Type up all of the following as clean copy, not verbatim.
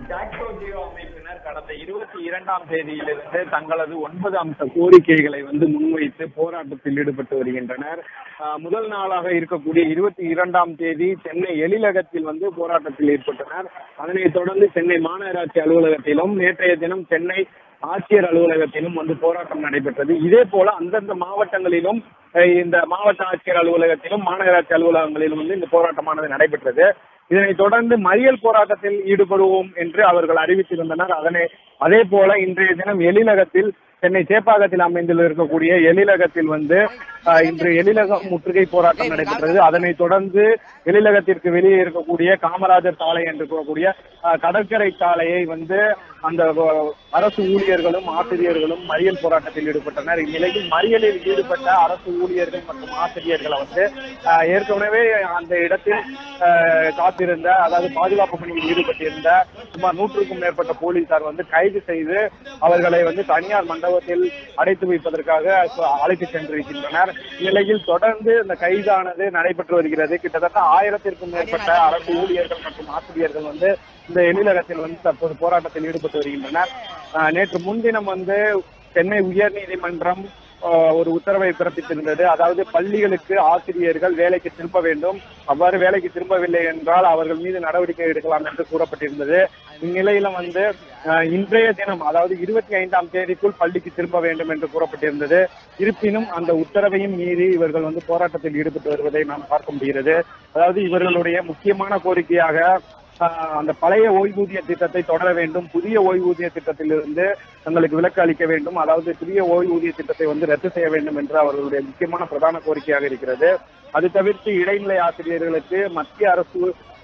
ஜாக்டோ ஜியோ அமைப்பினர் கடந்த 22ஆம் தேதியிலிருந்து தங்களது 9 அம்ச கோரிக்கைகளை முன்வைத்து போராட்டத்தில் ஈடுபட்டு வருகின்றனர். முதல் நாளாக இருக்கக்கூடிய 22ஆம் தேதி சென்னை எழிலகத்தில் போராட்டத்தில் ஈடுபட்டனர். அதனைத் தொடர்ந்து சென்னை மாநகராட்சி அலுவலகத்திலும், நேற்றைய தினம் சென்னை ஆட்சியர் அலுவலகத்திலும் போராட்டம் நடைபெற்றது. இதே போல அந்தந்த மாவட்டங்களிலும், இந்த மாவட்ட ஆட்சியர் அலுவலகத்திலும் மாநகராட்சி அலுவலகங்களிலும் இந்த போராட்டமானது நடைபெற்றது. இதனைத் தொடர்ந்து மறியல் போராட்டத்தில் ஈடுபடுவோம் என்று அவர்கள் அறிவித்திருந்தனர். அதே போல இன்றைய தினம் எழிலகத்தில், சென்னை சேப்பாக்கத்தில் அமைந்துள்ள இருக்கக்கூடிய எழிலகத்தில் இன்று எழிலகம் முற்றுகை போராட்டம் நடைபெற்றது. அதனைத் தொடர்ந்து எழிலகத்திற்கு வெளியே இருக்கக்கூடிய காமராஜர் சாலை என்று கூறக்கூடிய கடற்கரை சாலையை அந்த அரசு ஊழியர்களும் ஆசிரியர்களும் மறியல் போராட்டத்தில் ஈடுபட்டனர். இந்நிலையில் மறியலில் ஈடுபட்ட அரசு ஊழியர்கள் மற்றும் ஆசிரியர்களை ஏற்கனவே அந்த இடத்தில் காத்திருந்த, அதாவது பாதுகாப்பு பணியில் ஈடுபட்டிருந்த சுமார் 100க்கும் மேற்பட்ட போலீசார் கைது செய்து அவர்களை தனியார் மண்டபத்தில் அடைத்து வைப்பதற்காக அழைத்து சென்றிருக்கின்றனர். இந்நிலையில் தொடர்ந்து இந்த கைதானது நடைபெற்று வருகிறது. கிட்டத்தட்ட 1000க்கும் மேற்பட்ட அரசு ஊழியர்கள் மற்றும் ஆசிரியர்கள் இந்த எழிலகத்தில் தற்போது போராட்டத்தில் ஈடுபட்டு வருகின்றனர். நேற்று முன்தினம் சென்னை உயர் நீதிமன்றம் ஒரு உத்தரவை பிறப்பித்திருந்தது. அதாவது பள்ளிகளுக்கு ஆசிரியர்கள் வேலைக்கு திரும்ப வேண்டும், அவ்வாறு வேலைக்கு திரும்பவில்லை என்றால் அவர்கள் மீது நடவடிக்கை எடுக்கலாம் என்று கூறப்பட்டிருந்தது. இந்நிலையில இன்றைய தினம், அதாவது 25ஆம் தேதிக்குள் பள்ளிக்கு திரும்ப வேண்டும் என்று கூறப்பட்டிருந்தது. இருப்பினும் அந்த உத்தரவையும் மீறி இவர்கள் போராட்டத்தில் ஈடுபட்டு வருவதை நாம் பார்க்க முடிகிறது. அதாவது இவர்களுடைய முக்கியமான கோரிக்கையாக அந்த பழைய ஓய்வூதிய திட்டத்தை தொடர வேண்டும், புதிய ஓய்வூதிய திட்டத்திலிருந்து தங்களுக்கு விலக்கு அளிக்க வேண்டும், அதாவது புதிய ஓய்வூதிய திட்டத்தை ரத்து செய்ய வேண்டும் என்று அவர்களுடைய முக்கியமான பிரதான கோரிக்கையாக இருக்கிறது. அது தவிர்த்து இடைநிலை ஆசிரியர்களுக்கு, மத்திய அரசு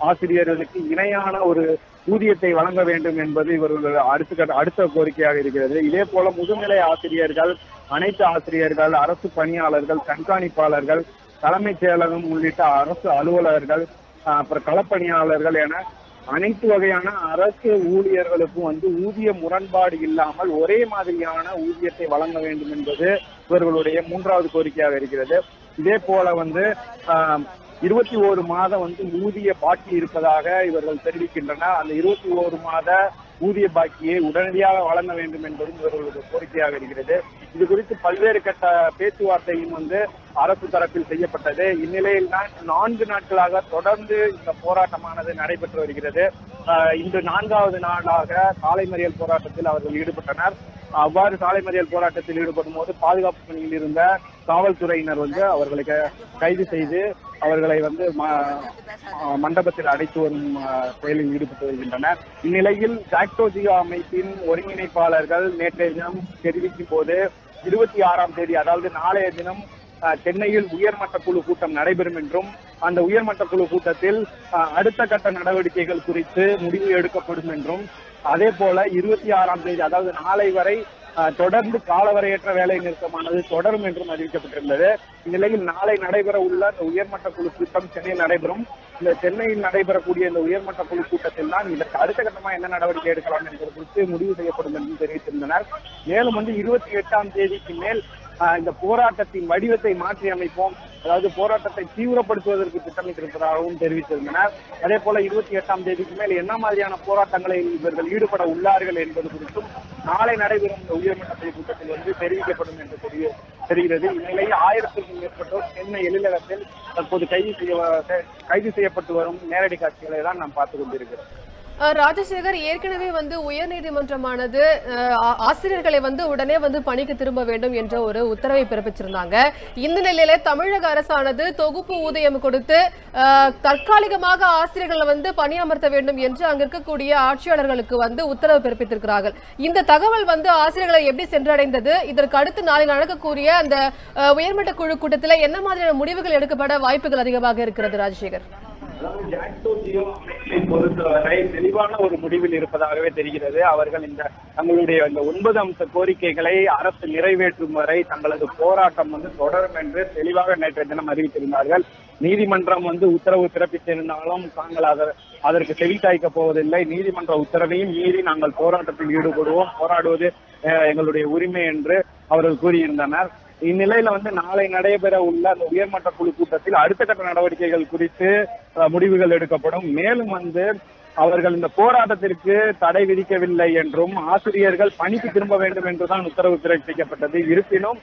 ஆசிரியர்களுக்கு இணையான ஒரு ஊதியத்தை வழங்க வேண்டும் என்பது இவர்கள் அடுத்த கோரிக்கையாக இருக்கிறது. இதே போல முதுநிலை ஆசிரியர்கள், அனைத்து ஆசிரியர்கள், அரசு பணியாளர்கள், கண்காணிப்பாளர்கள், தலைமைச் செயலகம் உள்ளிட்ட அரசு அலுவலர்கள், அப்புறம் களப்பணியாளர்கள் என அனைத்து வகையான அரசு ஊழியர்களுக்கும் ஊதிய முரண்பாடு இல்லாமல் ஒரே மாதிரியான ஊதியத்தை வழங்க வேண்டும் என்பது இவர்களுடைய 3வது கோரிக்கையாக இருக்கிறது. இதே போல 21 மாதம் ஊதிய பாக்கி இருப்பதாக இவர்கள் தெரிவிக்கின்றனர். அந்த 21 மாத ஊதிய பாக்கியை உடனடியாக வழங்க வேண்டும் என்பதும் இவர்களுடைய கோரிக்கையாக இருக்கிறது. இது குறித்து பல்வேறு கட்ட பேச்சுவார்த்தையும் அரசு தரப்பில் செய்யப்பட்டது. இந்நிலையில் தான் 4 நாட்களாக தொடர்ந்து இந்த போராட்டமானது நடைபெற்று வருகிறது. இன்று 4வது நாளாக சாலை மறியல் போராட்டத்தில் அவர்கள் ஈடுபட்டனர். அவ்வாறு சாலை மறியல் போராட்டத்தில் ஈடுபடும் போது பாதுகாப்பு பணியில் இருந்த காவல்துறையினர் அவர்களை கைது செய்து அவர்களை மண்டபத்தில் அடைத்து வரும் செயலில் ஈடுபட்டு வருகின்றனர். இந்நிலையில் ஜாக்டோ ஜியோ அமைப்பின் ஒருங்கிணைப்பாளர்கள் நேற்றைய தினம் தெரிவிக்கும் போது 26ஆம் தேதி, அதாவது நாளைய தினம் சென்னையில் உயர்மட்ட குழு கூட்டம் நடைபெறும் என்றும், அந்த உயர்மட்ட குழு கூட்டத்தில் அடுத்த கட்ட நடவடிக்கைகள் குறித்து முடிவு எடுக்கப்படும் என்றும், அதே போல 26ஆம் தேதி, அதாவது நாளை வரை தொடர்ந்து காலவரையற்ற வேலை நிறுத்தமானது தொடரும் என்றும் அறிவிக்கப்பட்டிருந்தது. இந்நிலையில் நாளை நடைபெற உள்ள இந்த உயர்மட்ட குழு கூட்டம் சென்னையில் நடைபெறும். இந்த சென்னையில் நடைபெறக்கூடிய இந்த உயர்மட்ட குழு கூட்டத்தில் தான் இதற்கு அடுத்த கட்டமா என்ன நடவடிக்கை எடுக்கலாம் என்பது குறித்து முடிவு செய்யப்படும் என்று தெரிவித்திருந்தனர். மேலும் 28ஆம் தேதிக்கு மேல் இந்த போராட்டத்தின் வடிவத்தை மாற்றி அமைப்போம், அதாவது போராட்டத்தை தீவிரப்படுத்துவதற்கு திட்டமிட்டிருப்பதாகவும் தெரிவித்திருந்தனர். அதே போல 28ஆம் தேதிக்கு மேல் என்ன மாதிரியான போராட்டங்களை இவர்கள் ஈடுபட உள்ளார்கள் என்பது குறித்தும் நாளை நடைபெறும் இந்த உயர்மட்ட கூட்டத்தில் தெரிவிக்கப்படும் என்று தெரிகிறது. இந்நிலையில் 1000க்கும் மேற்பட்டோர் சென்னை எழிலகத்தில் தற்போது கைது செய்யப்பட்டு வரும் நேரடி காட்சிகளை தான் நாம் பார்த்துக் கொண்டிருக்கிறோம். ராஜசேகர், ஏற்கனவே உயர்நீதிமன்றமானது ஆசிரியர்களை உடனே பணிக்கு திரும்ப வேண்டும் என்ற ஒரு உத்தரவை பிறப்பிச்சிருந்தாங்க. இந்த நிலையில தமிழக அரசானது தொகுப்பு ஊதியம் கொடுத்து தற்காலிகமாக ஆசிரியர்களை பணியமர்த்த வேண்டும் என்று அங்க இருக்கக்கூடிய ஆட்சியாளர்களுக்கு உத்தரவு பிறப்பித்திருக்கிறார்கள். இந்த தகவல் ஆசிரியர்களை எப்படி சென்றடைந்தது? இதற்கு அடுத்து நாளை நடக்கக்கூடிய அந்த உயர்மட்ட குழு கூட்டத்தில் என்ன மாதிரியான முடிவுகள் எடுக்கப்பட வாய்ப்புகள் அதிகமாக இருக்கிறது? ராஜசேகர், ஜாக்டோ ஜியோ அமைப்பை பொறுத்தவரை தெளிவான ஒரு முடிவில் இருப்பதாகவே தெரிகிறது. அவர்கள் தங்களுடைய 9 அம்ச கோரிக்கைகளை அரசு நிறைவேற்றும் வரை தங்களது போராட்டம் தொடரும் என்று தெளிவாக நேற்றைய தினம் அறிவித்திருந்தார்கள். நீதிமன்றம் உத்தரவு பிறப்பித்திருந்தாலும் தாங்கள் அதற்கு செவிசாய்க்கப் போவதில்லை. நீதிமன்ற உத்தரவையும் மீறி நாங்கள் போராட்டத்தில் ஈடுபடுவோம், போராடுவது எங்களுடைய உரிமை என்று அவர்கள் கூறியிருந்தனர். இந்நிலையில நாளை நடைபெற உள்ள அந்த உயர்மட்ட குழு கூட்டத்தில் அடுத்த கட்ட நடவடிக்கைகள் குறித்து முடிவுகள் எடுக்கப்படும். மேலும் அவர்கள் இந்த போராட்டத்திற்கு தடை விதிக்கவில்லை என்றும் ஆசிரியர்கள் பணிக்கு திரும்ப வேண்டும் என்றுதான் உத்தரவு பிறப்பிக்கப்பட்டது. இருப்பினும்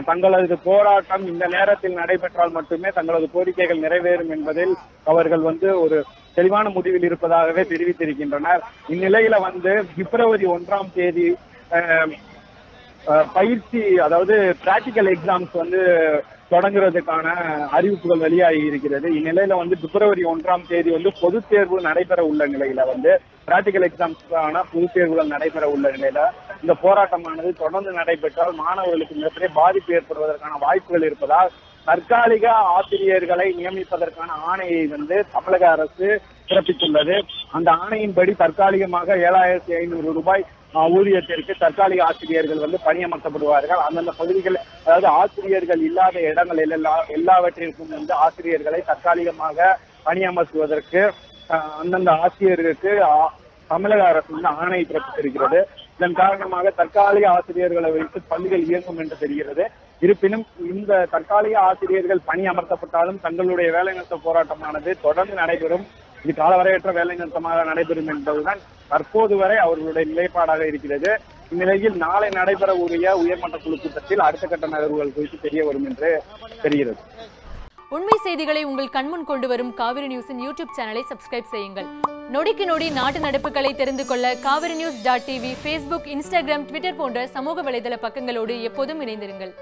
தங்களது போராட்டம் இந்த நேரத்தில் நடைபெற்றால் மட்டுமே தங்களது கோரிக்கைகள் நிறைவேறும் என்பதில் அவர்கள் ஒரு தெளிவான முடிவில் இருப்பதாகவே தெரிவித்திருக்கின்றனர். இந்நிலையில பிப்ரவரி 1ஆம் தேதி பயிற்சி, அதாவது பிராக்டிக்கல் எக்ஸாம்ஸ் தொடங்குறதுக்கான அறிவிப்புகள் வெளியாகி இருக்கிறது. இந்நிலையில பிப்ரவரி 1ஆம் தேதி பொதுத் தேர்வு நடைபெற உள்ள நிலையில பிராக்டிக்கல் எக்ஸாம்ஸ்க்கான பொதுத் தேர்வுகள் நடைபெற உள்ள நிலையில இந்த போராட்டமானது தொடர்ந்து நடைபெற்றால் மாணவர்களுக்கு மிகப்பெரிய பாதிப்பு ஏற்படுவதற்கான வாய்ப்புகள் இருப்பதால் தற்காலிக ஆசிரியர்களை நியமிப்பதற்கான ஆணையை தமிழக அரசு பிறப்பித்துள்ளது. அந்த ஆணையின்படி தற்காலிகமாக 7500 ரூபாய் ஊதியத்திற்கு தற்காலிக ஆசிரியர்கள் பணியமர்த்தப்படுவார்கள். அந்தந்த பகுதிகள், அதாவது ஆசிரியர்கள் இல்லாத இடங்கள் எல்லாவற்றிற்கும் ஆசிரியர்களை தற்காலிகமாக பணியமர்த்துவதற்கு அந்தந்த ஆசிரியர்களுக்கு தமிழக அரசு ஆணை பிறப்பித்திருக்கிறது. இதன் காரணமாக தற்காலிக ஆசிரியர்களை வைத்து பள்ளிகள் இயங்கும் என்று தெரிகிறது. இருப்பினும் இந்த தற்காலிக ஆசிரியர்கள் பணி அமர்த்தப்பட்டாலும் தங்களுடைய வேலைநிறுத்த போராட்டமானது தொடர்ந்து நடைபெறும். இது காலவரையற்ற வேலைநிறுத்தமாக நடைபெறும் என்பதுதான் தற்போது வரை அவர்களுடைய நிலைப்பாடாக இருக்கிறது. இந்நிலையில் நாளை நடைபெற உரிய உயர்மட்ட குழு கூட்டத்தில் அடுத்த கட்ட நகர்வுகள் குறித்து தெரிய வரும் என்று தெரிகிறது. உண்மை செய்திகளை உங்கள் கண்முன் கொண்டு வரும் காவிரி நியூஸின் யூடியூப் சேனலை சப்ஸ்கிரைப் செய்யுங்கள். நொடிக்கு நொடி நாட்டு நடப்புகளை தெரிந்து கொள்ள kavirnews.tv, Facebook, Instagram, Twitter போன்ற சமூக வலைதள பக்கங்களோடு எப்போதும் இணைந்திருங்கள்.